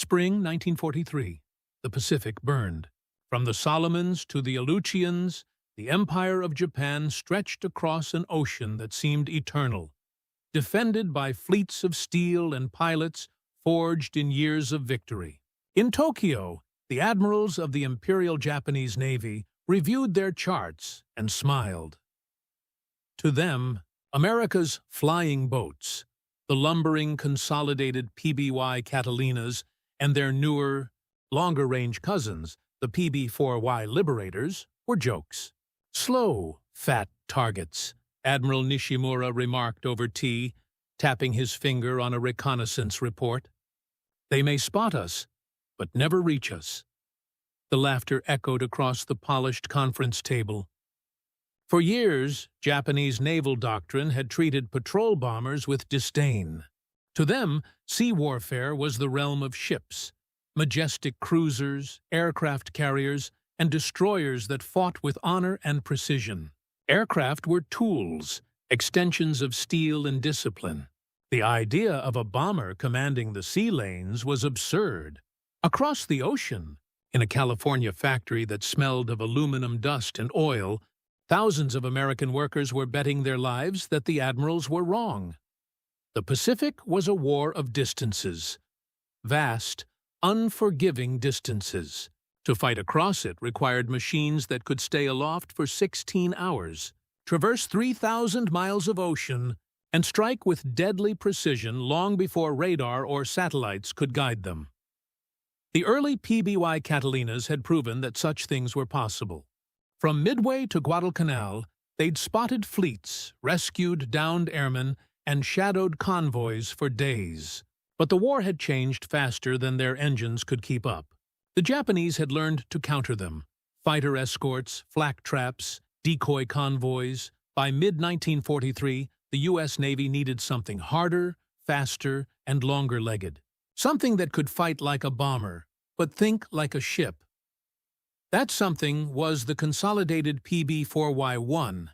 Spring 1943. The Pacific burned. From the Solomons to the Aleutians, the Empire of Japan stretched across an ocean that seemed eternal, defended by fleets of steel and pilots forged in years of victory. In Tokyo, the admirals of the Imperial Japanese Navy reviewed their charts and smiled. To them, America's flying boats, the lumbering consolidated PBY Catalinas, and their newer, longer-range cousins, the PB4Y Liberators, were jokes. Slow, fat targets, Admiral Nishimura remarked over tea, tapping his finger on a reconnaissance report. They may spot us, but never reach us. The laughter echoed across the polished conference table. For years, Japanese naval doctrine had treated patrol bombers with disdain. To them, sea warfare was the realm of ships, majestic cruisers, aircraft carriers, and destroyers that fought with honor and precision. Aircraft were tools, extensions of steel and discipline. The idea of a bomber commanding the sea lanes was absurd. Across the ocean, in a California factory that smelled of aluminum dust and oil, thousands of American workers were betting their lives that the admirals were wrong. The Pacific was a war of distances. Vast, unforgiving distances. To fight across it required machines that could stay aloft for 16 hours, traverse 3,000 miles of ocean, and strike with deadly precision long before radar or satellites could guide them. The early PBY Catalinas had proven that such things were possible. From Midway to Guadalcanal, they'd spotted fleets, rescued downed airmen, and shadowed convoys for days. But the war had changed faster than their engines could keep up. The Japanese had learned to counter them. Fighter escorts, flak traps, decoy convoys. By mid-1943, the U.S. Navy needed something harder, faster, and longer-legged. Something that could fight like a bomber, but think like a ship. That something was the consolidated PB4Y-1,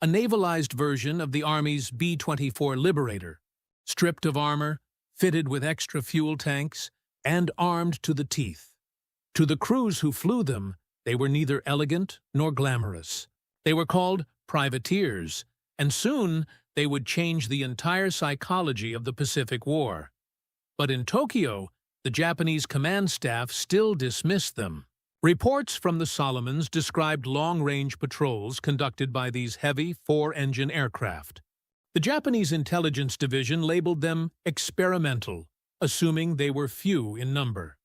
a navalized version of the Army's B-24 Liberator, stripped of armor, fitted with extra fuel tanks, and armed to the teeth. To the crews who flew them, they were neither elegant nor glamorous. They were called privateers, and soon they would change the entire psychology of the Pacific War. But in Tokyo, the Japanese command staff still dismissed them. Reports from the Solomons described long-range patrols conducted by these heavy four-engine aircraft. The Japanese intelligence division labeled them experimental, assuming they were few in number.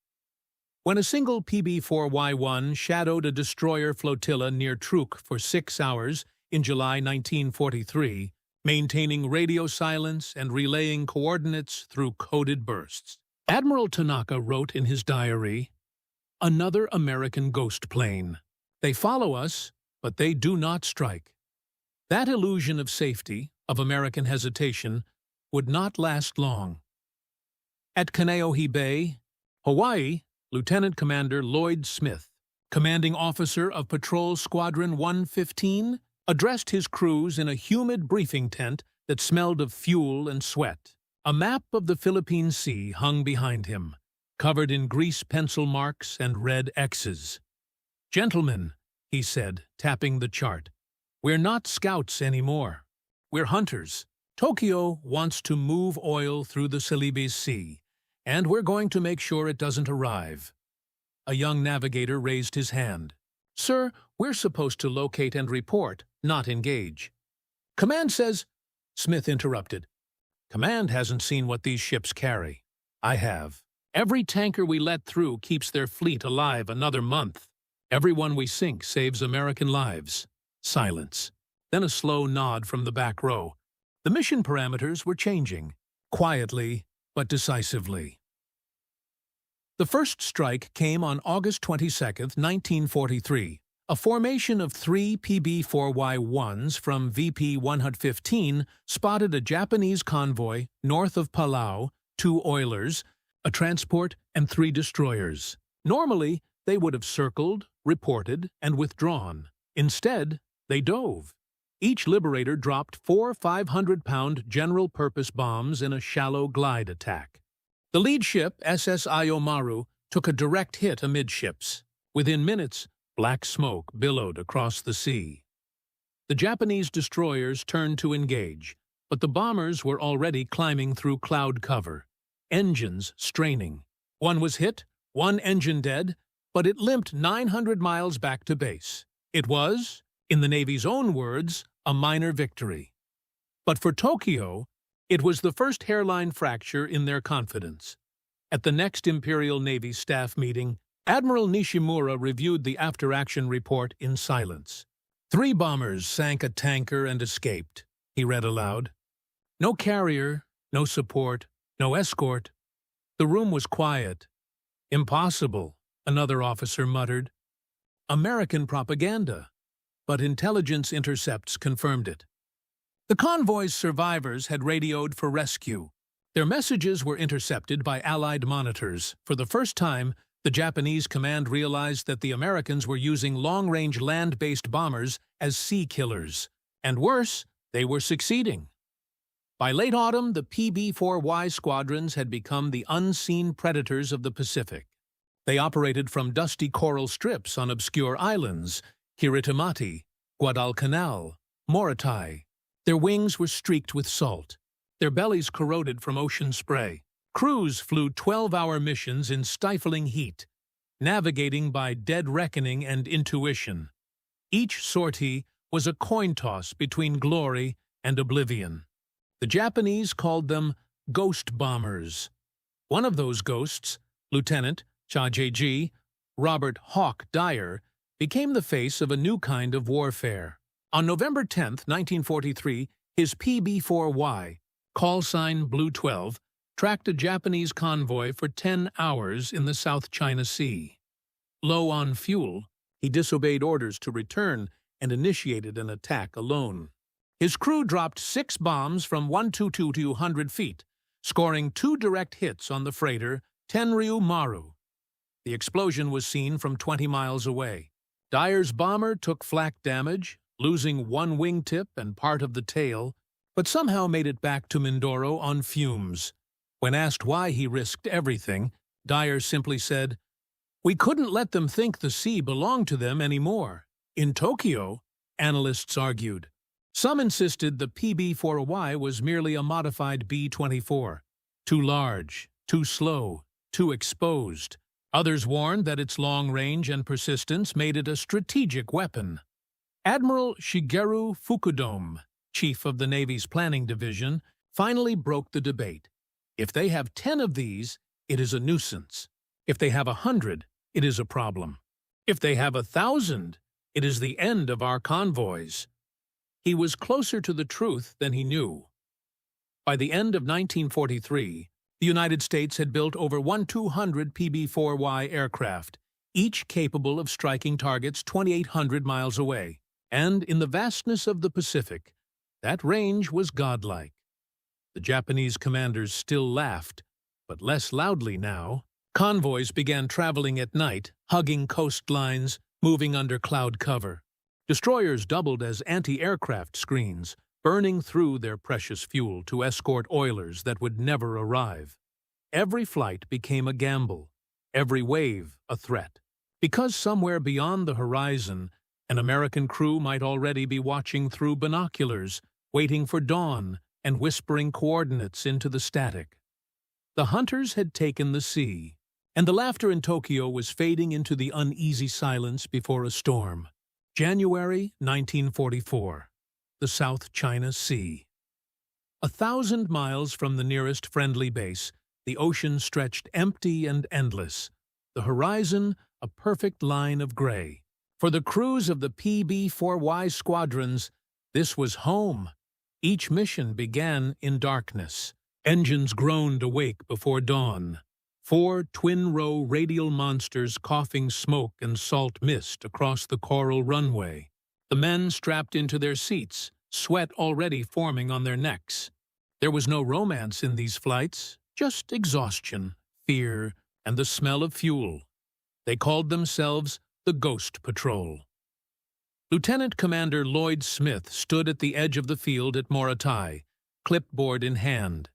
When a single PB4Y-1 shadowed a destroyer flotilla near Truk for 6 hours in July 1943, maintaining radio silence and relaying coordinates through coded bursts, Admiral Tanaka wrote in his diary, "Another American ghost plane. They follow us, but they do not strike." That illusion of safety, of American hesitation, would not last long. At Kaneohe Bay, Hawaii, Lieutenant Commander Lloyd Smith, commanding officer of Patrol Squadron 115, addressed his crews in a humid briefing tent that smelled of fuel and sweat. A map of the Philippine Sea hung behind him, covered in grease pencil marks and red X's. "Gentlemen," he said, tapping the chart, "we're not scouts anymore. We're hunters. Tokyo wants to move oil through the Celebes Sea, and we're going to make sure it doesn't arrive." A young navigator raised his hand. "Sir, we're supposed to locate and report, not engage." "Command says—" Smith interrupted. "Command hasn't seen what these ships carry. I have. Every tanker we let through keeps their fleet alive another month. Every one we sink saves American lives." Silence. Then a slow nod from the back row. The mission parameters were changing, quietly but decisively. The first strike came on August 22, 1943. A formation of 3 PB4Y-1s from VP 115 spotted a Japanese convoy north of Palau, 2 oilers, a transport, and 3 destroyers. Normally, they would have circled, reported, and withdrawn. Instead, they dove. Each Liberator dropped 4 500-pound general-purpose bombs in a shallow glide attack. The lead ship, SS Iomaru, took a direct hit amidships. Within minutes, black smoke billowed across the sea. The Japanese destroyers turned to engage, but the bombers were already climbing through cloud cover, engines straining. One was hit, one engine dead, but it limped 900 miles back to base. It was, in the Navy's own words, a minor victory. But for Tokyo, it was the first hairline fracture in their confidence. At the next Imperial Navy staff meeting, Admiral Nishimura reviewed the after-action report in silence. 3 bombers sank a tanker and escaped, he read aloud. No carrier, no support, no escort. The room was quiet. Impossible, another officer muttered. American propaganda, but intelligence intercepts confirmed it. The convoy's survivors had radioed for rescue. Their messages were intercepted by Allied monitors. For the first time, the Japanese command realized that the Americans were using long-range land-based bombers as sea killers. And worse, they were succeeding. By late autumn, the PB4Y squadrons had become the unseen predators of the Pacific. They operated from dusty coral strips on obscure islands, Kiritimati, Guadalcanal, Moritai. Their wings were streaked with salt. Their bellies corroded from ocean spray. Crews flew 12-hour missions in stifling heat, navigating by dead reckoning and intuition. Each sortie was a coin toss between glory and oblivion. The Japanese called them ghost bombers. One of those ghosts, Lieutenant Chajeji Robert Hawk Dyer, became the face of a new kind of warfare. On November 10, 1943, his PB4Y, call sign Blue 12, tracked a Japanese convoy for 10 hours in the South China Sea. Low on fuel, he disobeyed orders to return and initiated an attack alone. His crew dropped 6 bombs from 122 feet, scoring 2 direct hits on the freighter Tenryu Maru. The explosion was seen from 20 miles away. Dyer's bomber took flak damage, losing 1 wingtip and part of the tail, but somehow made it back to Mindoro on fumes. When asked why he risked everything, Dyer simply said, "We couldn't let them think the sea belonged to them anymore." In Tokyo, analysts argued. Some insisted the PB4Y was merely a modified B-24, too large, too slow, too exposed. Others warned that its long range and persistence made it a strategic weapon. Admiral Shigeru Fukudome, chief of the Navy's planning division, finally broke the debate. If they have 10 of these, it is a nuisance. If they have 100, it is a problem. If they have 1,000, it is the end of our convoys. He was closer to the truth than he knew. By the end of 1943, the United States had built over 1,200 PB4Y aircraft, each capable of striking targets 2,800 miles away. And in the vastness of the Pacific, that range was godlike. The Japanese commanders still laughed, but less loudly now. Convoys began traveling at night, hugging coastlines, moving under cloud cover. Destroyers doubled as anti-aircraft screens, burning through their precious fuel to escort oilers that would never arrive. Every flight became a gamble, every wave a threat. Because somewhere beyond the horizon, an American crew might already be watching through binoculars, waiting for dawn and whispering coordinates into the static. The hunters had taken the sea, and the laughter in Tokyo was fading into the uneasy silence before a storm. January 1944. The South China Sea. 1,000 miles from the nearest friendly base, the ocean stretched empty and endless, the horizon a perfect line of gray. For the crews of the PB4Y squadrons, this was home. Each mission began in darkness. Engines groaned awake before dawn. 4 twin-row radial monsters coughing smoke and salt mist across the coral runway. The men strapped into their seats, sweat already forming on their necks. There was no romance in these flights, just exhaustion, fear, and the smell of fuel. They called themselves the Ghost Patrol. Lieutenant Commander Lloyd Smith stood at the edge of the field at Moritai, clipboard in hand.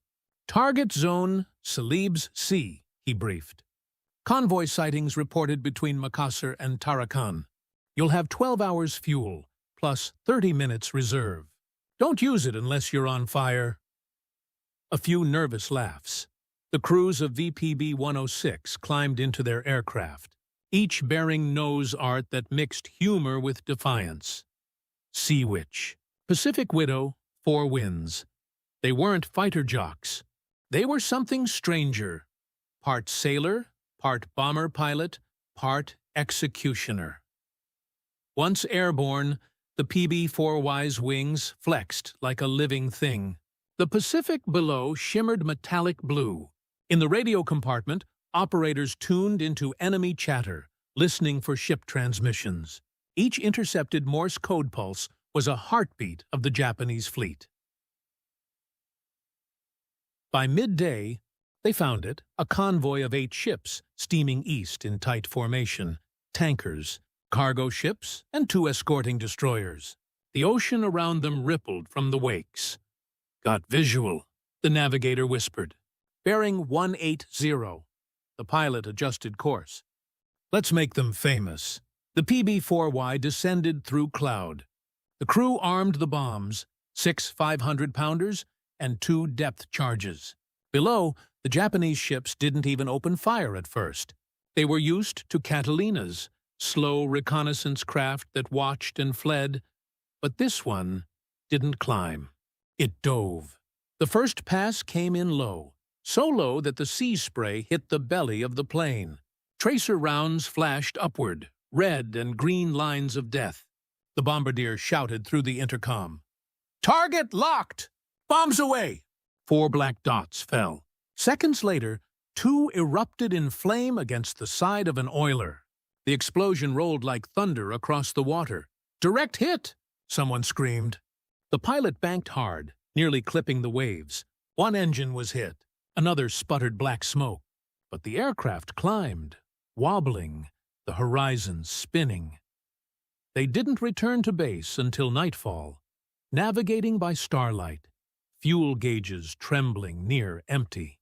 Target zone Celebes Sea, he briefed. Convoy sightings reported between Makassar and Tarakan. You'll have 12 hours fuel, plus 30 minutes reserve. Don't use it unless you're on fire. A few nervous laughs. The crews of VPB-106 climbed into their aircraft, each bearing nose art that mixed humor with defiance. Sea Witch, Pacific Widow, Four Winds. They weren't fighter jocks. They were something stranger. Part sailor, part bomber pilot, part executioner. Once airborne, the PB4Ys wings flexed like a living thing. The Pacific below shimmered metallic blue. In the radio compartment, operators tuned into enemy chatter, listening for ship transmissions. Each intercepted Morse code pulse was a heartbeat of the Japanese fleet. By midday, they found it, a convoy of 8 ships steaming east in tight formation, tankers, cargo ships, and 2 escorting destroyers. The ocean around them rippled from the wakes. "Got visual," the navigator whispered. "Bearing 180. The pilot adjusted course. "Let's make them famous." The PB4Y descended through cloud. The crew armed the bombs, 6 500-pounders and 2 depth charges. Below, the Japanese ships didn't even open fire at first. They were used to Catalinas, slow reconnaissance craft that watched and fled. But this one didn't climb. It dove. The first pass came in low, so low that the sea spray hit the belly of the plane. Tracer rounds flashed upward, red and green lines of death. The bombardier shouted through the intercom. "Target locked! Bombs away!" 4 black dots fell. Seconds later, 2 erupted in flame against the side of an oiler. The explosion rolled like thunder across the water. "Direct hit!" someone screamed. The pilot banked hard, nearly clipping the waves. One engine was hit. Another sputtered black smoke. But the aircraft climbed, wobbling, the horizon spinning. They didn't return to base until nightfall, navigating by starlight, fuel gauges trembling near empty.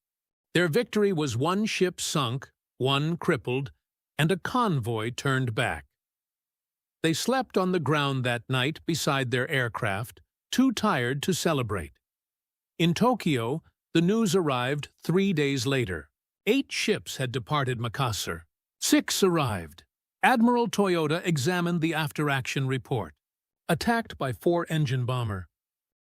Their victory was 1 ship sunk, 1 crippled, and a convoy turned back. They slept on the ground that night beside their aircraft, too tired to celebrate. In Tokyo, the news arrived 3 days later. 8 ships had departed Makassar. 6 arrived. Admiral Toyota examined the after-action report. Attacked by 4-engine bomber.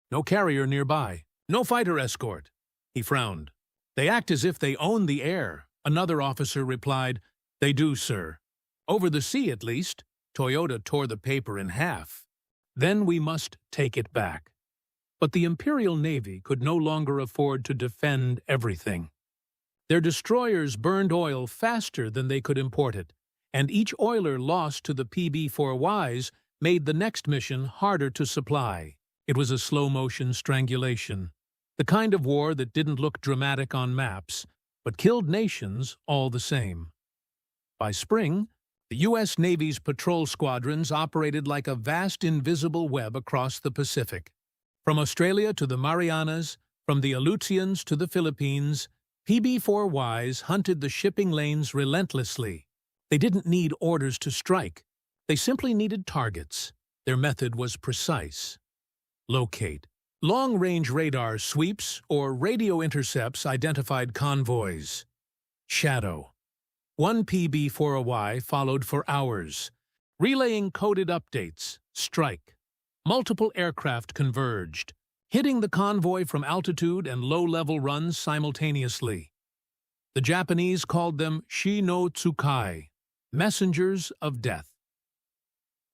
No carrier nearby. No fighter escort. He frowned. "They act as if they own the air," another officer replied. "They do, sir. Over the sea, at least." Toyota tore the paper in half. "Then we must take it back." But the Imperial Navy could no longer afford to defend everything. Their destroyers burned oil faster than they could import it, and each oiler lost to the PB4Ys made the next mission harder to supply. It was a slow-motion strangulation, the kind of war that didn't look dramatic on maps, but killed nations all the same. By spring, the U.S. Navy's patrol squadrons operated like a vast invisible web across the Pacific. From Australia to the Marianas, from the Aleutians to the Philippines, PB4Ys hunted the shipping lanes relentlessly. They didn't need orders to strike. They simply needed targets. Their method was precise. Locate. Long-range radar sweeps or radio intercepts identified convoys. Shadow. 1 PB4Y followed for hours, relaying coded updates. Strike. Multiple aircraft converged, hitting the convoy from altitude and low-level runs simultaneously. The Japanese called them Shi no Tsukai, messengers of death.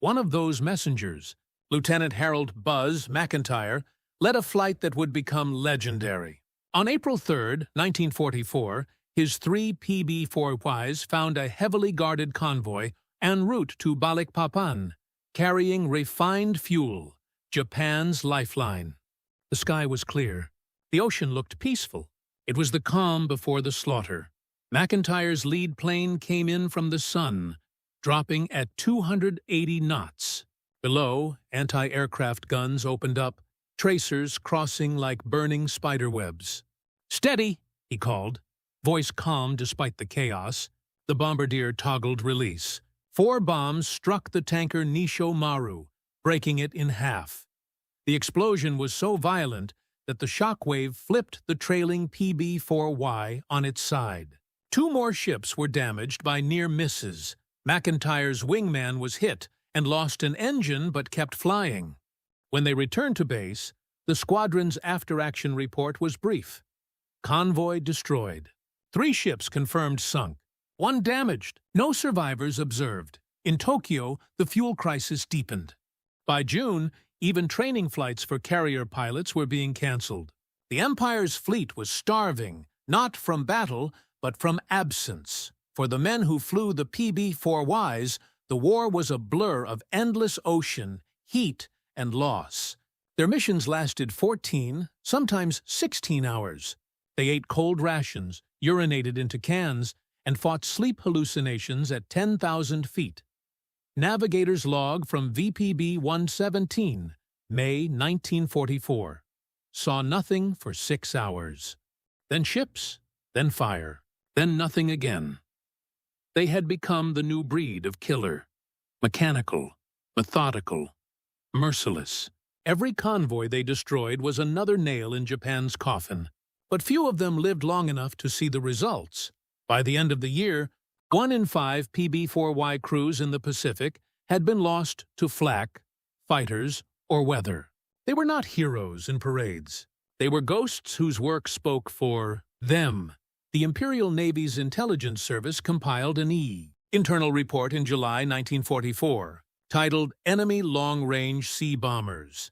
One of those messengers, Lieutenant Harold "Buzz" McIntyre, led a flight that would become legendary. On April 3, 1944, his 3 PB4Ys found a heavily guarded convoy en route to Balikpapan, carrying refined fuel, Japan's lifeline. The sky was clear. The ocean looked peaceful. It was the calm before the slaughter. McIntyre's lead plane came in from the sun, dropping at 280 knots. Below, anti-aircraft guns opened up, tracers crossing like burning spiderwebs. "Steady," he called, voice calm despite the chaos. The bombardier toggled release. 4 bombs struck the tanker Nisho Maru, breaking it in half. The explosion was so violent that the shockwave flipped the trailing PB4Y on its side. 2 more ships were damaged by near misses. McIntyre's wingman was hit and lost an engine but kept flying. When they returned to base, the squadron's after-action report was brief. Convoy destroyed. 3 ships confirmed sunk. 1 damaged. No survivors observed. In Tokyo, the fuel crisis deepened. By June, even training flights for carrier pilots were being cancelled. The Empire's fleet was starving, not from battle, but from absence. For the men who flew the PB4Ys, the war was a blur of endless ocean, heat, and loss. Their missions lasted 14, sometimes 16 hours. They ate cold rations, urinated into cans, and fought sleep hallucinations at 10,000 feet. Navigator's log from VPB-117, May 1944. Saw nothing for 6 hours. Then ships, then fire, then nothing again. They had become the new breed of killer. Mechanical, methodical, merciless. Every convoy they destroyed was another nail in Japan's coffin. But few of them lived long enough to see the results. By the end of the year, 1 in 5 PB4Y crews in the Pacific had been lost to flak, fighters, or weather. They were not heroes in parades. They were ghosts whose work spoke for them. The Imperial Navy's Intelligence Service compiled an internal report in July 1944, titled Enemy Long-Range Sea Bombers.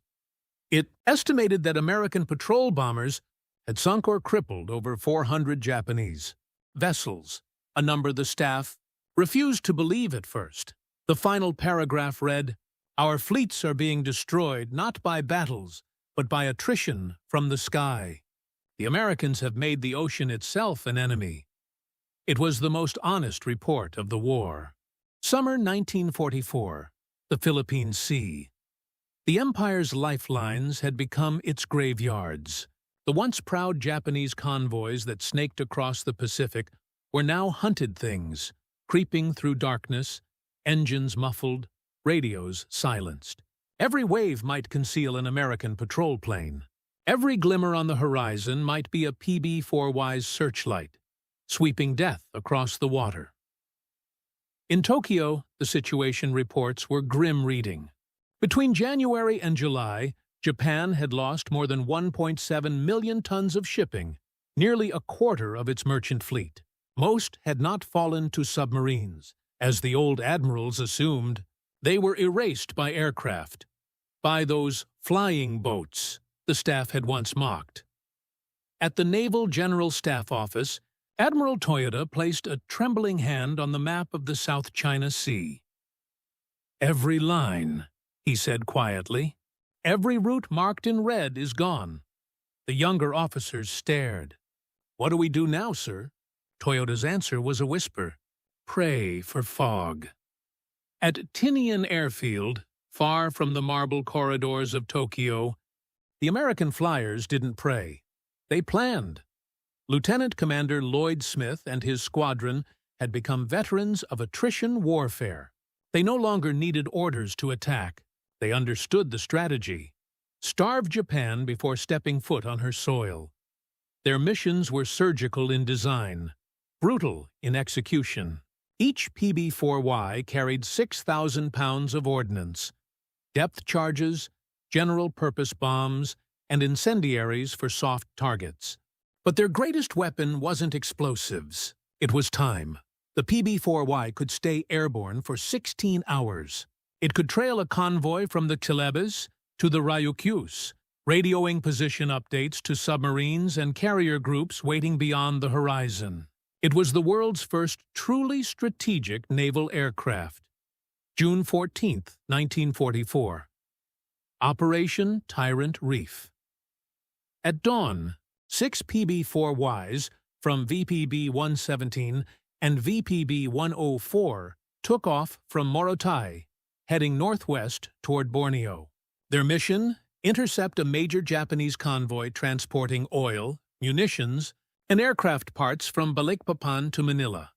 It estimated that American patrol bombers had sunk or crippled over 400 Japanese vessels, a number the staff refused to believe at first. The final paragraph read, "Our fleets are being destroyed not by battles, but by attrition from the sky. The Americans have made the ocean itself an enemy." It was the most honest report of the war. Summer 1944, the Philippine Sea. The Empire's lifelines had become its graveyards. The once proud Japanese convoys that snaked across the Pacific were now hunted things, creeping through darkness, engines muffled, radios silenced. Every wave might conceal an American patrol plane. Every glimmer on the horizon might be a PB4Y's searchlight, sweeping death across the water. In Tokyo, the situation reports were grim reading. Between January and July, Japan had lost more than 1.7 million tons of shipping, nearly a quarter of its merchant fleet. Most had not fallen to submarines. As the old admirals assumed, they were erased by aircraft, by those flying boats the staff had once mocked. At the Naval General Staff Office, Admiral Toyoda placed a trembling hand on the map of the South China Sea. "Every line," he said quietly. "Every route marked in red is gone." The younger officers stared. "What do we do now, sir?" Toyoda's answer was a whisper. "Pray for fog." At Tinian Airfield, far from the marble corridors of Tokyo, the American flyers didn't pray. They planned. Lieutenant Commander Lloyd Smith and his squadron had become veterans of attrition warfare. They no longer needed orders to attack. They understood the strategy. Starve Japan before stepping foot on her soil. Their missions were surgical in design, brutal in execution. Each PB4Y carried 6,000 pounds of ordnance, depth charges, general-purpose bombs, and incendiaries for soft targets. But their greatest weapon wasn't explosives. It was time. The PB4Y could stay airborne for 16 hours. It could trail a convoy from the Celebes to the Ryukyus, radioing position updates to submarines and carrier groups waiting beyond the horizon. It was the world's first truly strategic naval aircraft. June 14, 1944. Operation Tyrant Reef. At dawn, 6 PB4Ys from VPB-117 and VPB-104 took off from Morotai, heading northwest toward Borneo. Their mission? Intercept a major Japanese convoy transporting oil, munitions, and aircraft parts from Balikpapan to Manila.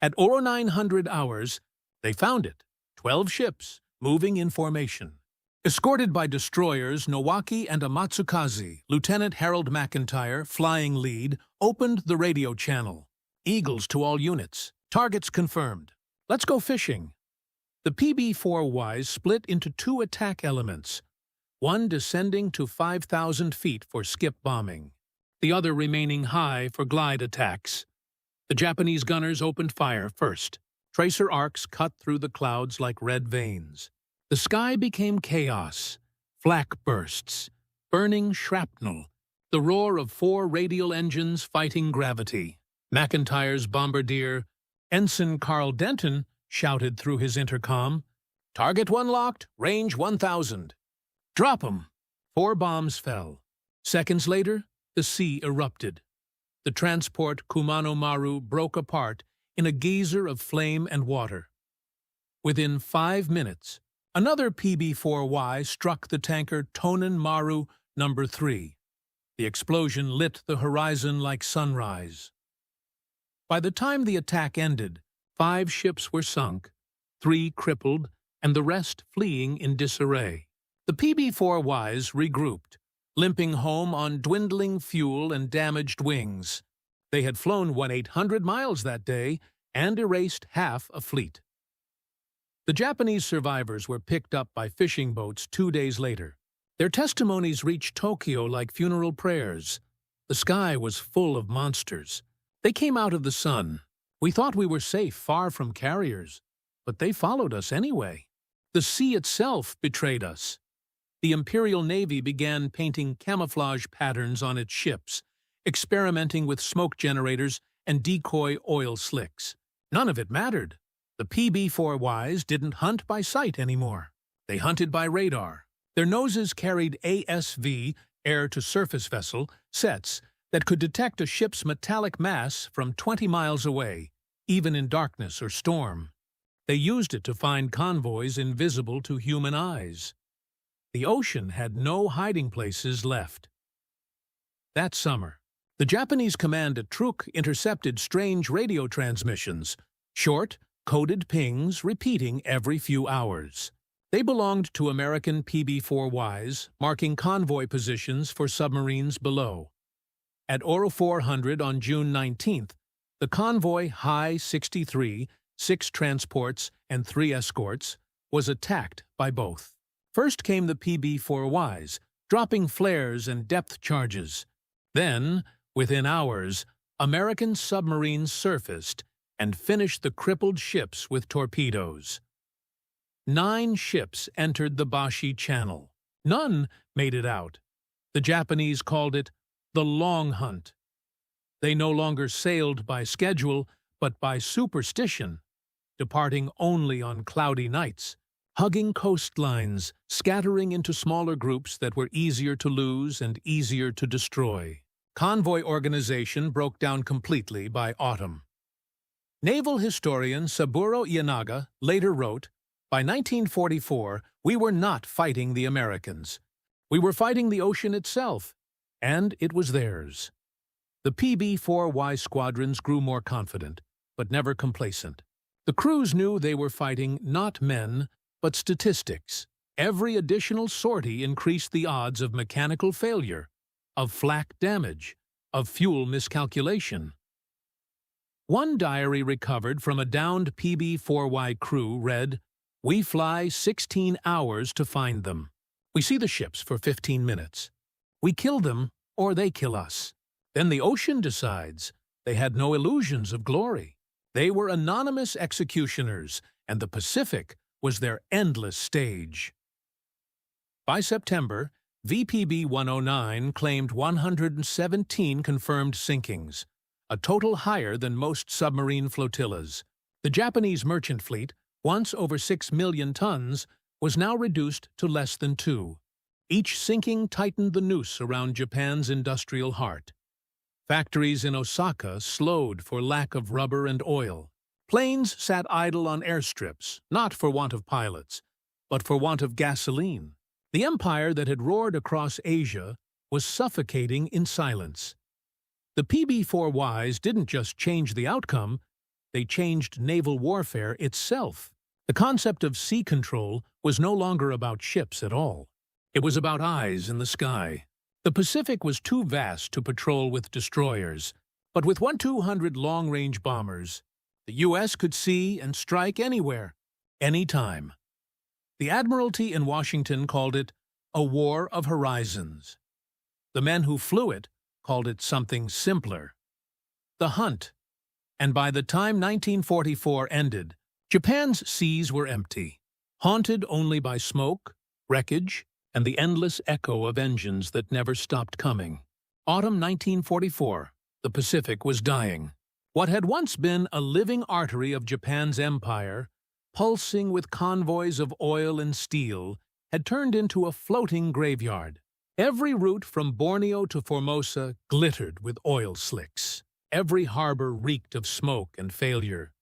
At 0900 hours, they found it, 12 ships, moving in formation. Escorted by destroyers Nowaki and Amatsukaze, Lieutenant Harold McIntyre, flying lead, opened the radio channel. Eagles to all units. Targets confirmed. Let's go fishing. The PB4Ys split into two attack elements, one descending to 5,000 feet for skip bombing, the other remaining high for glide attacks. The Japanese gunners opened fire first. Tracer arcs cut through the clouds like red veins. The sky became chaos, flak bursts, burning shrapnel, the roar of 4 radial engines fighting gravity. McIntyre's bombardier, Ensign Carl Denton, shouted through his intercom, "Target 1 locked, range 1,000. Drop 'em!" 4 bombs fell. Seconds later, the sea erupted. The transport Kumano Maru broke apart in a geyser of flame and water. Within 5 minutes, another PB4Y struck the tanker Tonin Maru No. 3. The explosion lit the horizon like sunrise. By the time the attack ended, 5 ships were sunk, 3 crippled, and the rest fleeing in disarray. The PB4Ys regrouped, limping home on dwindling fuel and damaged wings. They had flown 1,800 miles that day and erased half a fleet. The Japanese survivors were picked up by fishing boats 2 days later. Their testimonies reached Tokyo like funeral prayers. The sky was full of monsters. They came out of the sun. We thought we were safe, far from carriers, but they followed us anyway. The sea itself betrayed us. The Imperial Navy began painting camouflage patterns on its ships, experimenting with smoke generators and decoy oil slicks. None of it mattered. The PB4Ys didn't hunt by sight anymore. They hunted by radar. Their noses carried ASV, air-to-surface vessel, sets that could detect a ship's metallic mass from 20 miles away, even in darkness or storm. They used it to find convoys invisible to human eyes. The ocean had no hiding places left. That summer, the Japanese command at Truk intercepted strange radio transmissions, short, coded pings repeating every few hours. They belonged to American PB4Ys, marking convoy positions for submarines below. At 0400 on June 19th, the convoy High 63, 6 transports and 3 escorts, was attacked by both. First came the PB4Ys, dropping flares and depth charges. Then, within hours, American submarines surfaced and finished the crippled ships with torpedoes. 9 ships entered the Bashi Channel. None made it out. The Japanese called it the Long Hunt. They no longer sailed by schedule, but by superstition, departing only on cloudy nights, hugging coastlines, scattering into smaller groups that were easier to lose and easier to destroy. Convoy organization broke down completely by autumn. Naval historian Saburo Ianaga later wrote, "By 1944, we were not fighting the Americans. We were fighting the ocean itself, and it was theirs." The PB4Y squadrons grew more confident, but never complacent. The crews knew they were fighting not men, but statistics. Every additional sortie increased the odds of mechanical failure, of flak damage, of fuel miscalculation. One diary recovered from a downed PB4Y crew read, "We fly 16 hours to find them. We see the ships for 15 minutes. We kill them, or they kill us. Then the ocean decides." They had no illusions of glory. They were anonymous executioners, and the Pacific was their endless stage. By September, VPB 109 claimed 117 confirmed sinkings, a total higher than most submarine flotillas. The Japanese merchant fleet, once over 6 million tons, was now reduced to less than 2. Each sinking tightened the noose around Japan's industrial heart. Factories in Osaka slowed for lack of rubber and oil. Planes sat idle on airstrips, not for want of pilots, but for want of gasoline. The empire that had roared across Asia was suffocating in silence. The PB4Ys didn't just change the outcome, they changed naval warfare itself. The concept of sea control was no longer about ships at all. It was about eyes in the sky. The Pacific was too vast to patrol with destroyers, but with 200 long-range bombers, the U.S. could see and strike anywhere, anytime. The Admiralty in Washington called it a war of horizons. The men who flew it called it something simpler: the hunt. And by the time 1944 ended, Japan's seas were empty, haunted only by smoke, wreckage, and the endless echo of engines that never stopped coming. Autumn 1944, the Pacific was dying. What had once been a living artery of Japan's empire, pulsing with convoys of oil and steel, had turned into a floating graveyard. Every route from Borneo to Formosa glittered with oil slicks. Every harbor reeked of smoke and failure.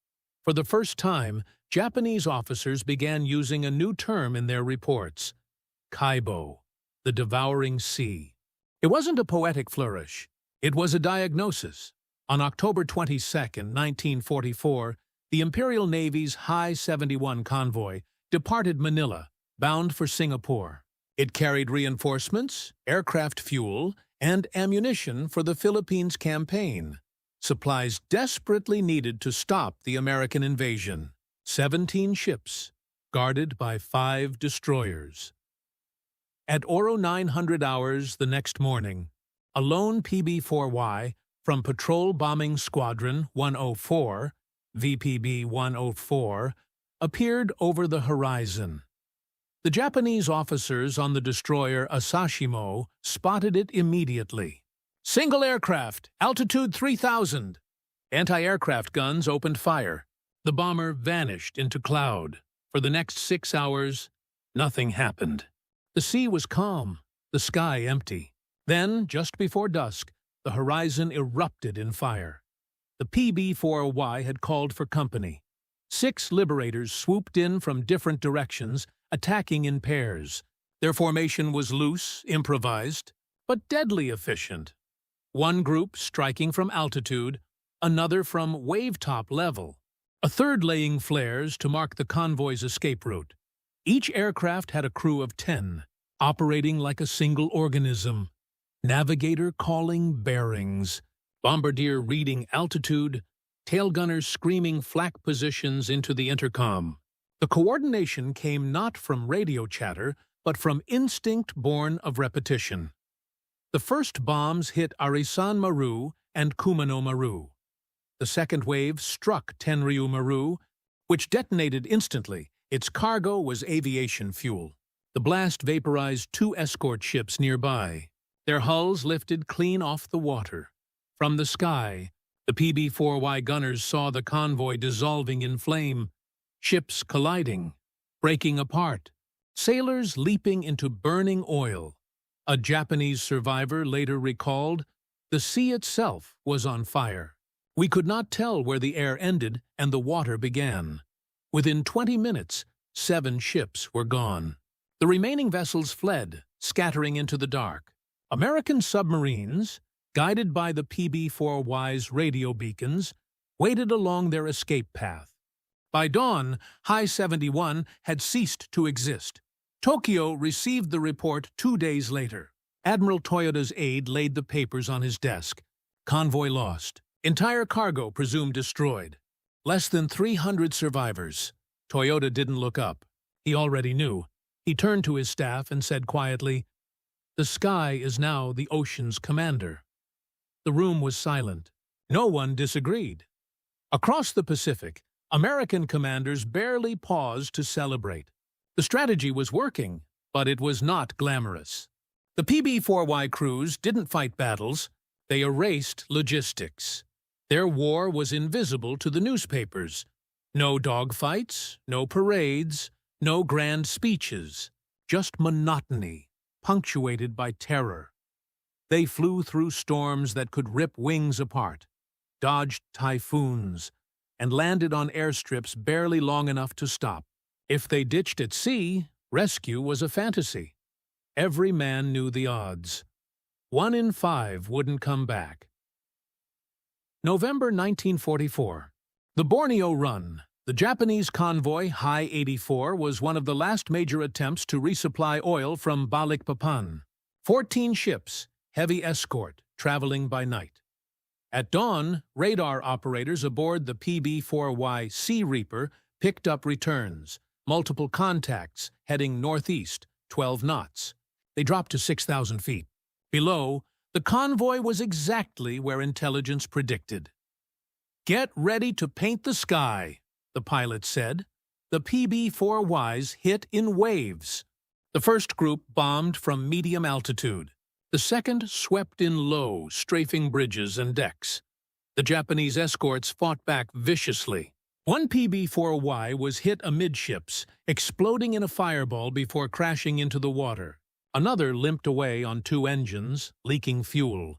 For the first time, Japanese officers began using a new term in their reports: Kaibo, the devouring sea. It wasn't a poetic flourish. It was a diagnosis. On October 22, 1944, the Imperial Navy's High 71 convoy departed Manila, bound for Singapore. It carried reinforcements, aircraft fuel, and ammunition for the Philippines campaign, supplies desperately needed to stop the American invasion. 17 ships, guarded by 5 destroyers. At Oro 900 hours the next morning, a lone PB4Y from Patrol Bombing Squadron 104, VPB 104, appeared over the horizon. The Japanese officers on the destroyer Asashimo spotted it immediately. "Single aircraft, altitude 3,000. Anti-aircraft guns opened fire. The bomber vanished into cloud. For the next 6 hours, nothing happened. The sea was calm, the sky empty. Then, just before dusk, the horizon erupted in fire. The PB4Y had called for company. 6 liberators swooped in from different directions, attacking in pairs. Their formation was loose, improvised, but deadly efficient. One group striking from altitude, another from wave-top level, a third laying flares to mark the convoy's escape route. Each aircraft had a crew of 10, operating like a single organism. Navigator calling bearings, bombardier reading altitude, tail gunners screaming flak positions into the intercom. The coordination came not from radio chatter, but from instinct born of repetition. The first bombs hit Arisan Maru and Kumano Maru. The second wave struck Tenryu Maru, which detonated instantly. Its cargo was aviation fuel. The blast vaporized 2 escort ships nearby. Their hulls lifted clean off the water. From the sky, the PB4Y gunners saw the convoy dissolving in flame, ships colliding, breaking apart, sailors leaping into burning oil. A Japanese survivor later recalled, "The sea itself was on fire. We could not tell where the air ended and the water began. Within 20 minutes, 7 ships were gone. The remaining vessels fled, scattering into the dark. American submarines, guided by the PB4Y's radio beacons, waited along their escape path. By dawn, High 71 had ceased to exist. Tokyo received the report 2 days later. Admiral Toyoda's aide laid the papers on his desk. Convoy lost. Entire cargo presumed destroyed. Less than 300 survivors. Toyoda didn't look up. He already knew. He turned to his staff and said quietly, "The sky is now the ocean's commander." The room was silent. No one disagreed. Across the Pacific, American commanders barely paused to celebrate. The strategy was working, but it was not glamorous. The PB4Y crews didn't fight battles, they erased logistics. Their war was invisible to the newspapers. No dogfights, no parades, no grand speeches, just monotony, punctuated by terror. They flew through storms that could rip wings apart, dodged typhoons, and landed on airstrips barely long enough to stop. If they ditched at sea, rescue was a fantasy. Every man knew the odds. 1 in 5 wouldn't come back. November 1944. The Borneo Run. The Japanese convoy High 84 was one of the last major attempts to resupply oil from Balikpapan. 14 ships, heavy escort, traveling by night. At dawn, radar operators aboard the PB4Y Sea Reaper picked up returns, multiple contacts heading northeast, 12 knots. They dropped to 6,000 feet. Below, the convoy was exactly where intelligence predicted. "Get ready to paint the sky," the pilot said. The PB4Ys hit in waves. The first group bombed from medium altitude. The second swept in low, strafing bridges and decks. The Japanese escorts fought back viciously. One PB4Y was hit amidships, exploding in a fireball before crashing into the water. Another limped away on 2 engines, leaking fuel.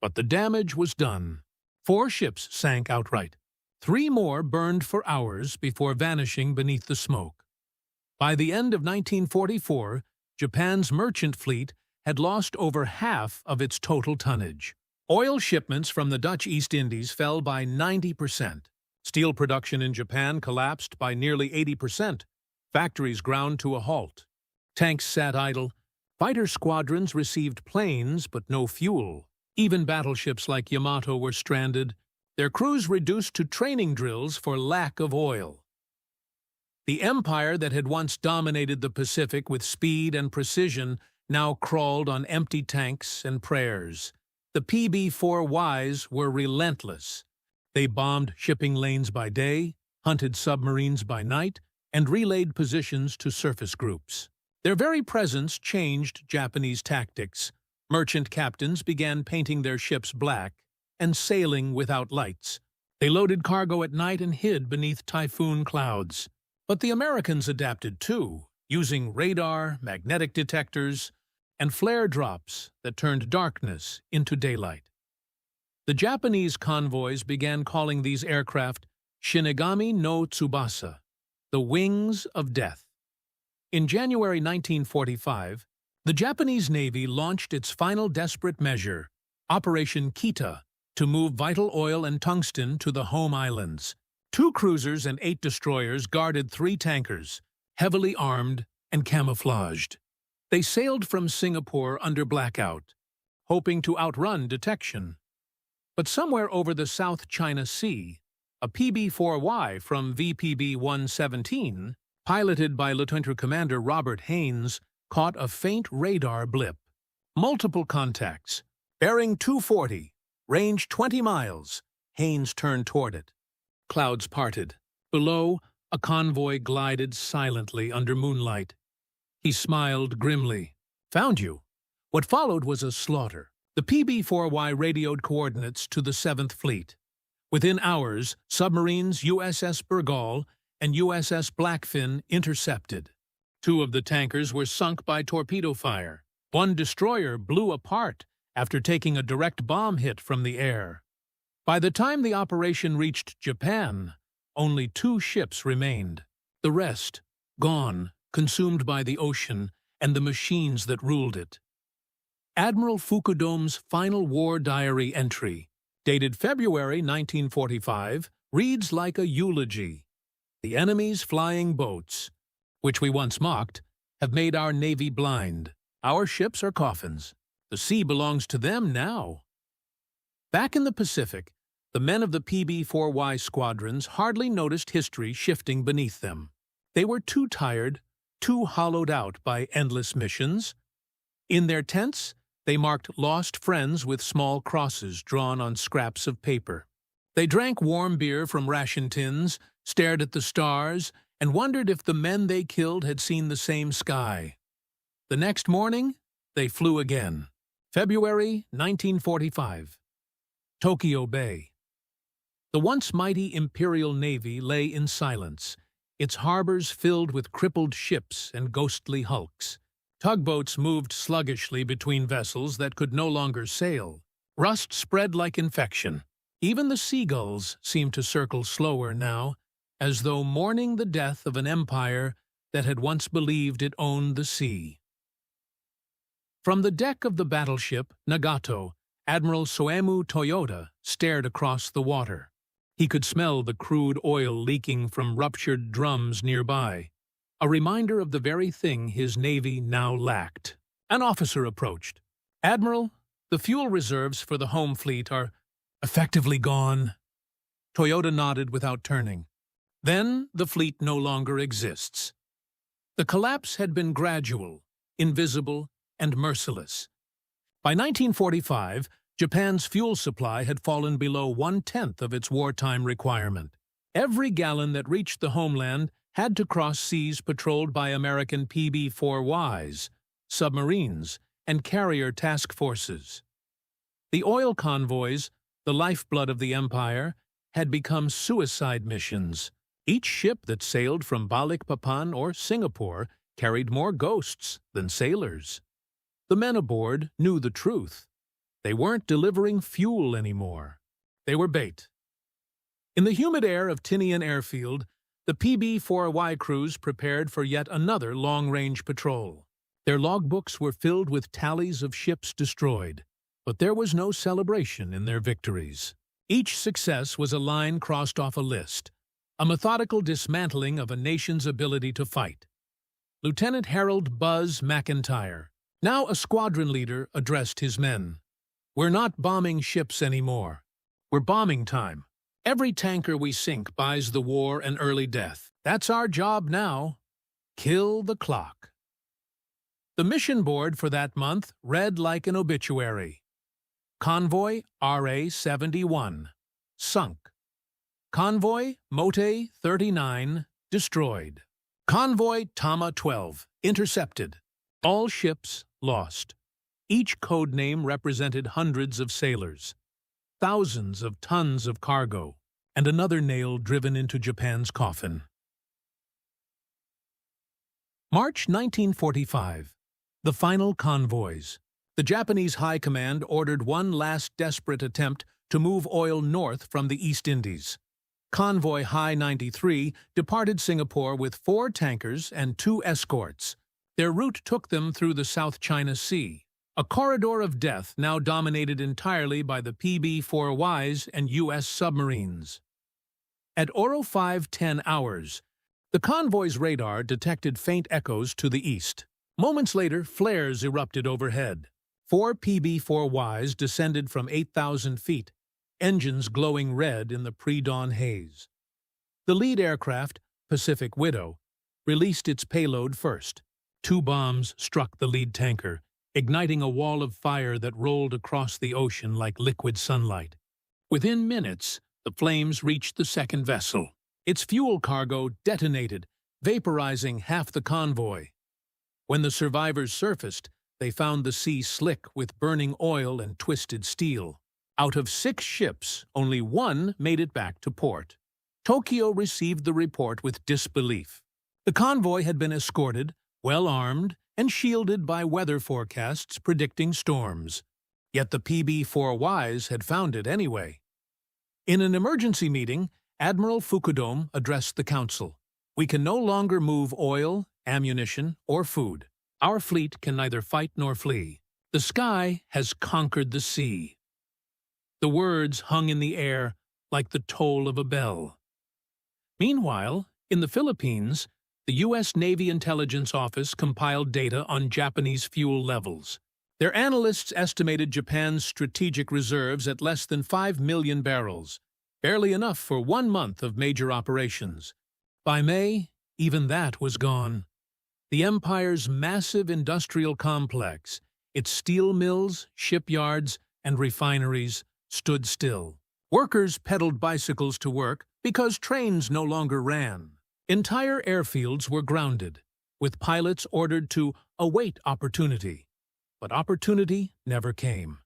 But the damage was done. 4 ships sank outright. 3 more burned for hours before vanishing beneath the smoke. By the end of 1944, Japan's merchant fleet had lost over half of its total tonnage. Oil shipments from the Dutch East Indies fell by 90%. Steel production in Japan collapsed by nearly 80%. Factories ground to a halt. Tanks sat idle. Fighter squadrons received planes but no fuel. Even battleships like Yamato were stranded, their crews reduced to training drills for lack of oil. The empire that had once dominated the Pacific with speed and precision now crawled on empty tanks and prayers. The PB4Ys were relentless. They bombed shipping lanes by day, hunted submarines by night, and relayed positions to surface groups. Their very presence changed Japanese tactics. Merchant captains began painting their ships black and sailing without lights. They loaded cargo at night and hid beneath typhoon clouds. But the Americans adapted too, using radar, magnetic detectors, and flare drops that turned darkness into daylight. The Japanese convoys began calling these aircraft Shinigami no Tsubasa, the wings of death. In January 1945, the Japanese Navy launched its final desperate measure, Operation Kita, to move vital oil and tungsten to the home islands. 2 cruisers and 8 destroyers guarded 3 tankers, heavily armed and camouflaged. They sailed from Singapore under blackout, hoping to outrun detection. But somewhere over the South China Sea, a PB4Y from VPB 117, piloted by Lieutenant Commander Robert Haynes, caught a faint radar blip. Multiple contacts. Bearing 240, range 20 miles. Haynes turned toward it. Clouds parted. Below, a convoy glided silently under moonlight. He smiled grimly. "Found you." What followed was a slaughter. The PB4Y radioed coordinates to the 7th Fleet. Within hours, submarines USS Burgal and USS Blackfin intercepted. 2 of the tankers were sunk by torpedo fire. 1 destroyer blew apart after taking a direct bomb hit from the air. By the time the operation reached Japan, only 2 ships remained. The rest, gone, consumed by the ocean and the machines that ruled it. Admiral Fukudome's final war diary entry, dated February 1945, reads like a eulogy. "The enemy's flying boats, which we once mocked, have made our navy blind. Our ships are coffins. The sea belongs to them now." Back in the Pacific, the men of the PB4Y squadrons hardly noticed history shifting beneath them. They were too tired, too hollowed out by endless missions. In their tents, they marked lost friends with small crosses drawn on scraps of paper. They drank warm beer from ration tins, stared at the stars, and wondered if the men they killed had seen the same sky. The next morning, they flew again. February 1945. Tokyo Bay. The once mighty Imperial Navy lay in silence, its harbors filled with crippled ships and ghostly hulks. Tugboats moved sluggishly between vessels that could no longer sail. Rust spread like infection. Even the seagulls seemed to circle slower now, as though mourning the death of an empire that had once believed it owned the sea. From the deck of the battleship Nagato, Admiral Soemu Toyota stared across the water. He could smell the crude oil leaking from ruptured drums nearby, a reminder of the very thing his navy now lacked. An officer approached. "Admiral, the fuel reserves for the home fleet are effectively gone." Toyota nodded without turning. "Then the fleet no longer exists." The collapse had been gradual, invisible, and merciless. By 1945, Japan's fuel supply had fallen below 1/10 of its wartime requirement. Every gallon that reached the homeland had to cross seas patrolled by American PB4Ys, submarines, and carrier task forces. The oil convoys, the lifeblood of the empire, had become suicide missions. Each ship that sailed from Balikpapan or Singapore carried more ghosts than sailors. The men aboard knew the truth. They weren't delivering fuel anymore. They were bait. In the humid air of Tinian Airfield, the PB4Y crews prepared for yet another long-range patrol. Their logbooks were filled with tallies of ships destroyed, but there was no celebration in their victories. Each success was a line crossed off a list, a methodical dismantling of a nation's ability to fight. Lieutenant Harold Buzz McIntyre, now a squadron leader, addressed his men. "We're not bombing ships anymore. We're bombing time. Every tanker we sink buys the war an early death. That's our job now. Kill the clock." The mission board for that month read like an obituary. Convoy RA-71, sunk. Convoy Mote 39, destroyed. Convoy Tama 12, intercepted. All ships lost. Each code name represented hundreds of sailors, thousands of tons of cargo, and another nail driven into Japan's coffin. March 1945. The final convoys. The Japanese High Command ordered one last desperate attempt to move oil north from the East Indies. Convoy High 93 departed Singapore with 4 tankers and 2 escorts. Their route took them through the South China Sea, a corridor of death now dominated entirely by the PB4Ys and U.S. submarines. At 05:10 hours, the convoy's radar detected faint echoes to the east. Moments later, flares erupted overhead. 4 PB4Ys descended from 8,000 feet, engines glowing red in the pre-dawn haze. The lead aircraft, Pacific Widow, released its payload first. 2 bombs struck the lead tanker, igniting a wall of fire that rolled across the ocean like liquid sunlight. Within minutes, the flames reached the second vessel. Its fuel cargo detonated, vaporizing half the convoy. When the survivors surfaced, they found the sea slick with burning oil and twisted steel. Out of 6 ships, only 1 made it back to port. Tokyo received the report with disbelief. The convoy had been escorted, well-armed, and shielded by weather forecasts predicting storms. Yet the PB4Ys had found it anyway. In an emergency meeting, Admiral Fukudome addressed the council. "We can no longer move oil, ammunition, or food. Our fleet can neither fight nor flee. The sky has conquered the sea." The words hung in the air like the toll of a bell. Meanwhile, in the Philippines, the U.S. Navy Intelligence Office compiled data on Japanese fuel levels. Their analysts estimated Japan's strategic reserves at less than 5 million barrels, barely enough for 1 month of major operations. By May, even that was gone. The empire's massive industrial complex, its steel mills, shipyards, and refineries, stood still. Workers pedaled bicycles to work because trains no longer ran. Entire airfields were grounded, with pilots ordered to await opportunity. But opportunity never came.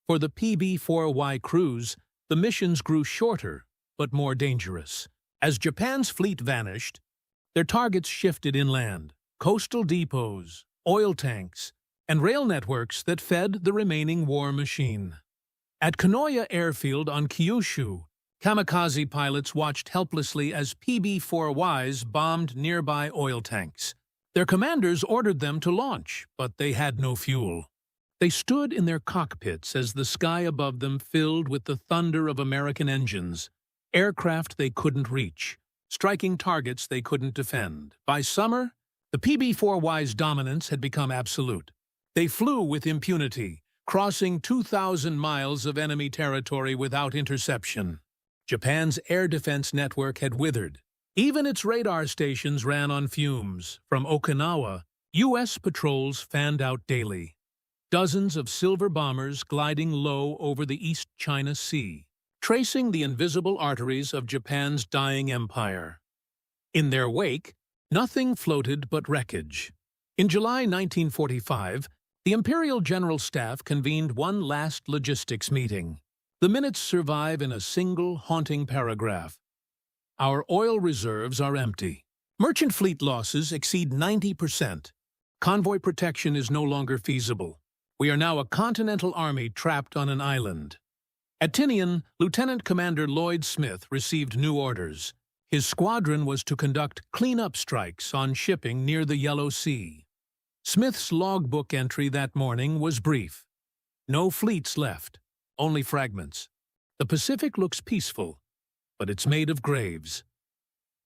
For the PB4Y crews, the missions grew shorter but more dangerous. As Japan's fleet vanished, their targets shifted inland. Coastal depots, oil tanks, and rail networks that fed the remaining war machine. At Kanoya Airfield on Kyushu, kamikaze pilots watched helplessly as PB4Ys bombed nearby oil tanks. Their commanders ordered them to launch, but they had no fuel. They stood in their cockpits as the sky above them filled with the thunder of American engines, aircraft they couldn't reach, striking targets they couldn't defend. By summer, the PB4Ys' dominance had become absolute. They flew with impunity, crossing 2,000 miles of enemy territory without interception. Japan's air defense network had withered. Even its radar stations ran on fumes. From Okinawa, U.S. patrols fanned out daily. Dozens of silver bombers gliding low over the East China Sea, tracing the invisible arteries of Japan's dying empire. In their wake, nothing floated but wreckage. In July 1945, the Imperial General Staff convened one last logistics meeting. The minutes survive in a single haunting paragraph. Our oil reserves are empty. Merchant fleet losses exceed 90%. Convoy protection is no longer feasible. We are now a continental army trapped on an island. At Tinian, Lieutenant Commander Lloyd Smith received new orders. His squadron was to conduct clean-up strikes on shipping near the Yellow Sea. Smith's logbook entry that morning was brief. No fleets left, only fragments. The Pacific looks peaceful, but it's made of graves.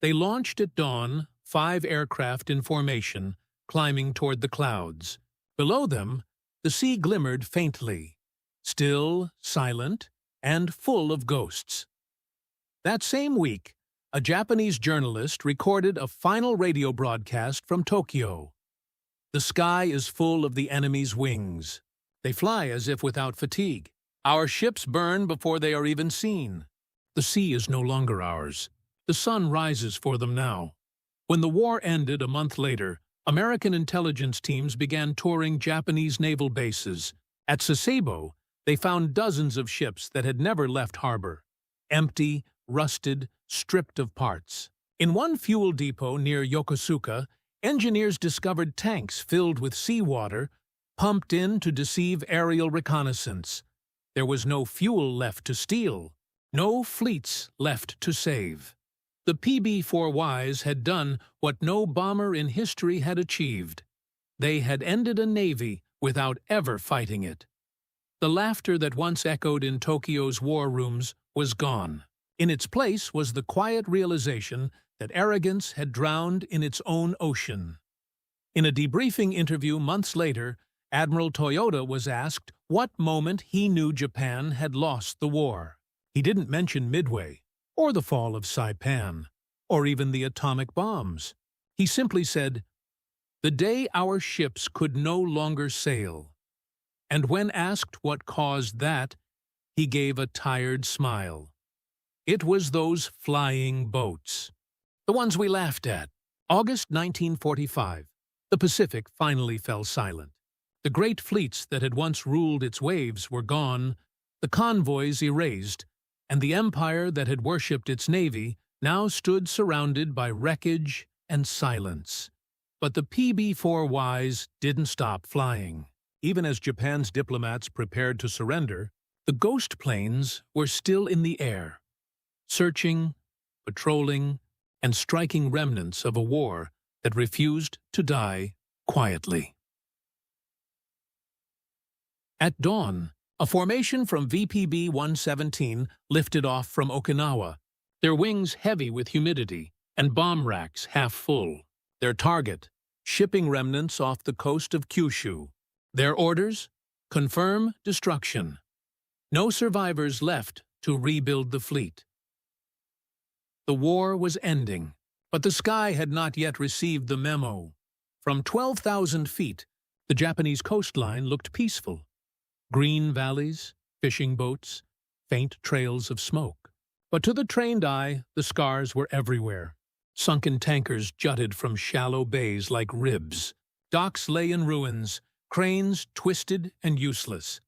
They launched at dawn, 5 aircraft in formation, climbing toward the clouds. Below them, the sea glimmered faintly, still, silent, and full of ghosts. That same week, a Japanese journalist recorded a final radio broadcast from Tokyo. The sky is full of the enemy's wings. They fly as if without fatigue. Our ships burn before they are even seen. The sea is no longer ours. The sun rises for them now. When the war ended a month later, American intelligence teams began touring Japanese naval bases. At Sasebo, they found dozens of ships that had never left harbor. Empty, rusted, stripped of parts. In one fuel depot near Yokosuka, engineers discovered tanks filled with seawater, pumped in to deceive aerial reconnaissance. There was no fuel left to steal, no fleets left to save. The PB4Ys had done what no bomber in history had achieved. They had ended a navy without ever fighting it. The laughter that once echoed in Tokyo's war rooms was gone. In its place was the quiet realization that arrogance had drowned in its own ocean. In a debriefing interview months later, Admiral Toyota was asked what moment he knew Japan had lost the war. He didn't mention Midway, or the fall of Saipan, or even the atomic bombs. He simply said, "The day our ships could no longer sail." And when asked what caused that, he gave a tired smile. It was those flying boats. The ones we laughed at. August 1945. The Pacific finally fell silent. The great fleets that had once ruled its waves were gone, the convoys erased, and the empire that had worshipped its navy now stood surrounded by wreckage and silence. But the PB4Ys didn't stop flying. Even as Japan's diplomats prepared to surrender, the ghost planes were still in the air, searching, patrolling, and striking remnants of a war that refused to die quietly. At dawn, a formation from VPB-117 lifted off from Okinawa, their wings heavy with humidity and bomb racks half full. Their target, shipping remnants off the coast of Kyushu. Their orders? Confirm destruction. No survivors left to rebuild the fleet. The war was ending, but the sky had not yet received the memo. From 12,000 feet, the Japanese coastline looked peaceful. Green valleys, fishing boats, faint trails of smoke. But to the trained eye, the scars were everywhere. Sunken tankers jutted from shallow bays like ribs. Docks lay in ruins, cranes twisted and useless.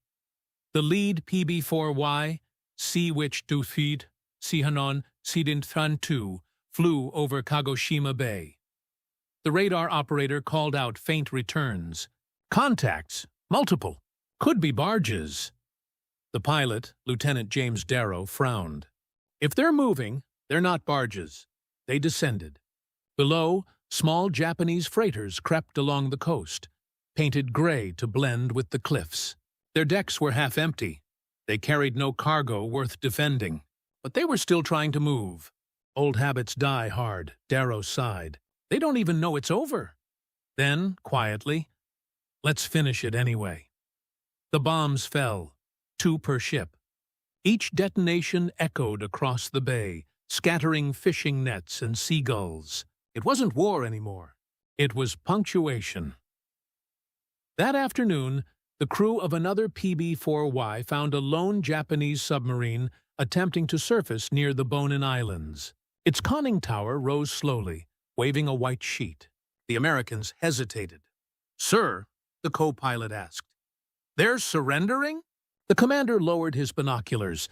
The lead PB4Y, Sea Witch Dufid, Sihanon Sidinthan 2, flew over Kagoshima Bay. The radar operator called out faint returns. Contacts, multiple, could be barges. The pilot, Lieutenant James Darrow, frowned. If they're moving, they're not barges. They descended. Below, small Japanese freighters crept along the coast. painted gray to blend with the cliffs. Their decks were half empty. They carried no cargo worth defending. But they were still trying to move. Old habits die hard, Darrow sighed. They don't even know it's over. Then, quietly, let's finish it anyway. The bombs fell, 2 per ship. Each detonation echoed across the bay, scattering fishing nets and seagulls. It wasn't war anymore. It was punctuation. That afternoon, the crew of another PB4Y found a lone Japanese submarine attempting to surface near the Bonin Islands. Its conning tower rose slowly, waving a white sheet. The Americans hesitated. "Sir," the co-pilot asked, "they're surrendering?" The commander lowered his binoculars.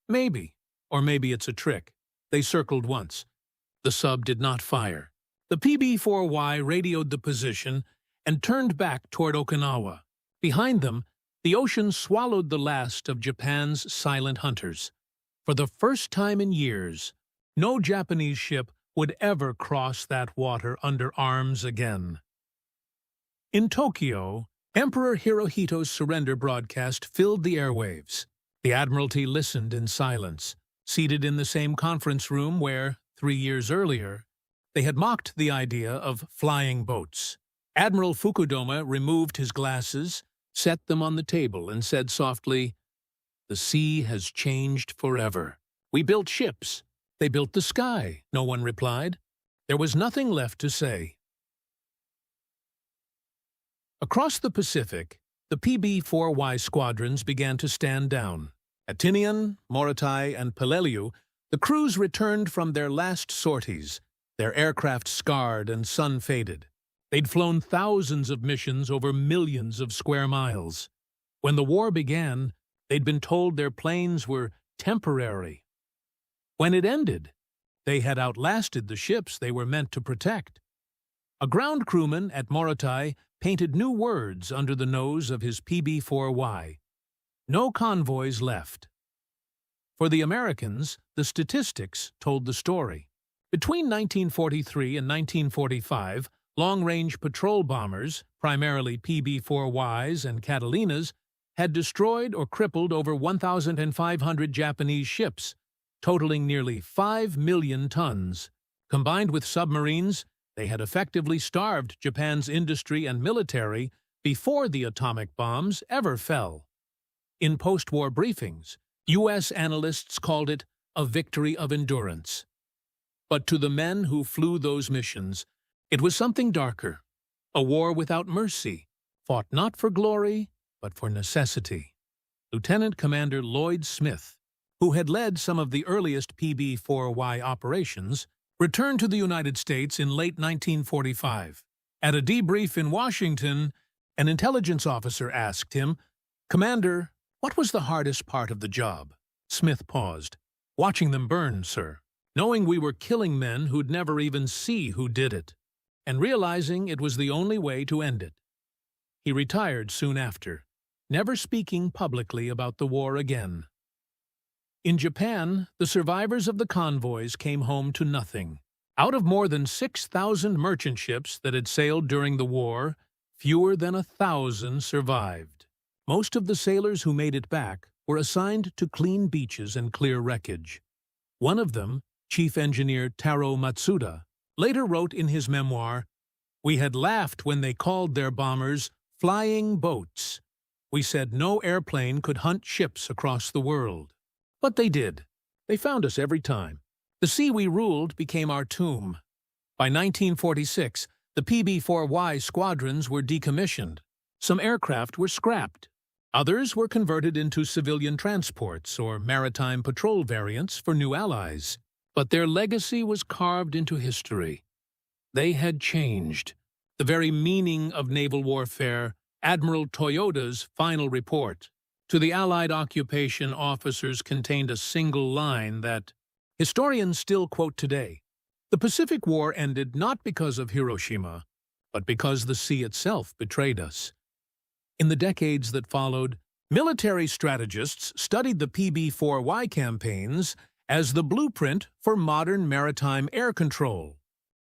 "Maybe, or maybe it's a trick." They circled once. The sub did not fire. The PB4Y radioed the position and turned back toward Okinawa. Behind them, the ocean swallowed the last of Japan's silent hunters. For the first time in years, no Japanese ship would ever cross that water under arms again. In Tokyo, Emperor Hirohito's surrender broadcast filled the airwaves. The Admiralty listened in silence, seated in the same conference room where, 3 years earlier, they had mocked the idea of flying boats. Admiral Fukudome removed his glasses, set them on the table, and said softly, "The sea has changed forever. We built ships. They built the sky," no one replied. There was nothing left to say. Across the Pacific, the PB4Y squadrons began to stand down. At Tinian, Morotai, and Peleliu, the crews returned from their last sorties, their aircraft scarred and sun-faded. They'd flown thousands of missions over millions of square miles. When the war began, they'd been told their planes were temporary. When it ended, they had outlasted the ships they were meant to protect. A ground crewman at Morotai painted new words under the nose of his PB4Y. No convoys left. For the Americans, the statistics told the story. Between 1943 and 1945, long-range patrol bombers, primarily PB4Ys and Catalinas, had destroyed or crippled over 1,500 Japanese ships, totaling nearly 5 million tons. Combined with submarines, they had effectively starved Japan's industry and military before the atomic bombs ever fell. In post-war briefings, U.S. analysts called it a victory of endurance. But to the men who flew those missions, it was something darker, a war without mercy, fought not for glory, but for necessity. Lieutenant Commander Lloyd Smith, who had led some of the earliest PB4Y operations, returned to the United States in late 1945. At a debrief in Washington, an intelligence officer asked him, "Commander, what was the hardest part of the job?" Smith paused. "Watching them burn, sir. Knowing we were killing men who'd never even see who did it, and realizing it was the only way to end it." He retired soon after, never speaking publicly about the war again. In Japan, the survivors of the convoys came home to nothing. Out of more than 6,000 merchant ships that had sailed during the war, fewer than 1,000 survived. Most of the sailors who made it back were assigned to clean beaches and clear wreckage. One of them, Chief Engineer Taro Matsuda, later wrote in his memoir, "We had laughed when they called their bombers flying boats. We said no airplane could hunt ships across the world. But they did. They found us every time. The sea we ruled became our tomb." By 1946, the PB4Y squadrons were decommissioned. Some aircraft were scrapped. Others were converted into civilian transports or maritime patrol variants for new allies. But their legacy was carved into history. They had changed. The very meaning of naval warfare, Admiral Toyoda's final report to the Allied occupation officers contained a single line that historians still quote today. The Pacific War ended not because of Hiroshima, but because the sea itself betrayed us. In the decades that followed, military strategists studied the PB4Y campaigns as the blueprint for modern maritime air control.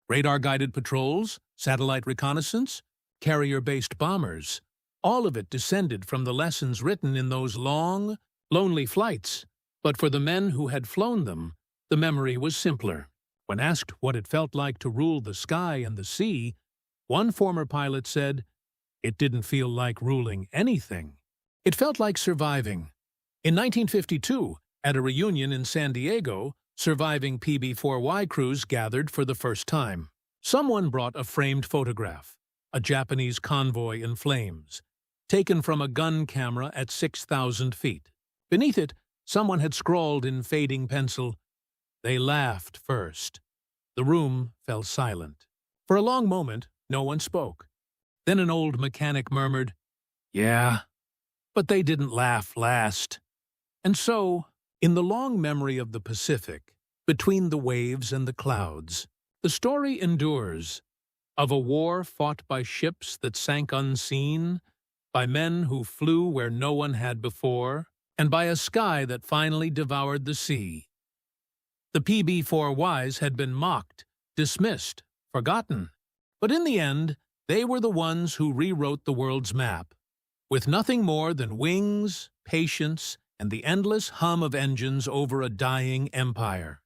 Radar-guided patrols, satellite reconnaissance, carrier-based bombers. All of it descended from the lessons written in those long, lonely flights. But for the men who had flown them, the memory was simpler. When asked what it felt like to rule the sky and the sea, one former pilot said, "It didn't feel like ruling anything. It felt like surviving." In 1952, at a reunion in San Diego, surviving PB4Y crews gathered for the first time. Someone brought a framed photograph, a Japanese convoy in flames, taken from a gun camera at 6,000 feet. Beneath it, someone had scrawled in fading pencil, "They laughed first." The room fell silent. For a long moment, no one spoke. Then an old mechanic murmured, "Yeah, but they didn't laugh last." And so, in the long memory of the Pacific, between the waves and the clouds, the story endures of a war fought by ships that sank unseen, by men who flew where no one had before, and by a sky that finally devoured the sea. The PB4Ys had been mocked, dismissed, forgotten. But in the end, they were the ones who rewrote the world's map. With nothing more than wings, patience, and the endless hum of engines over a dying empire.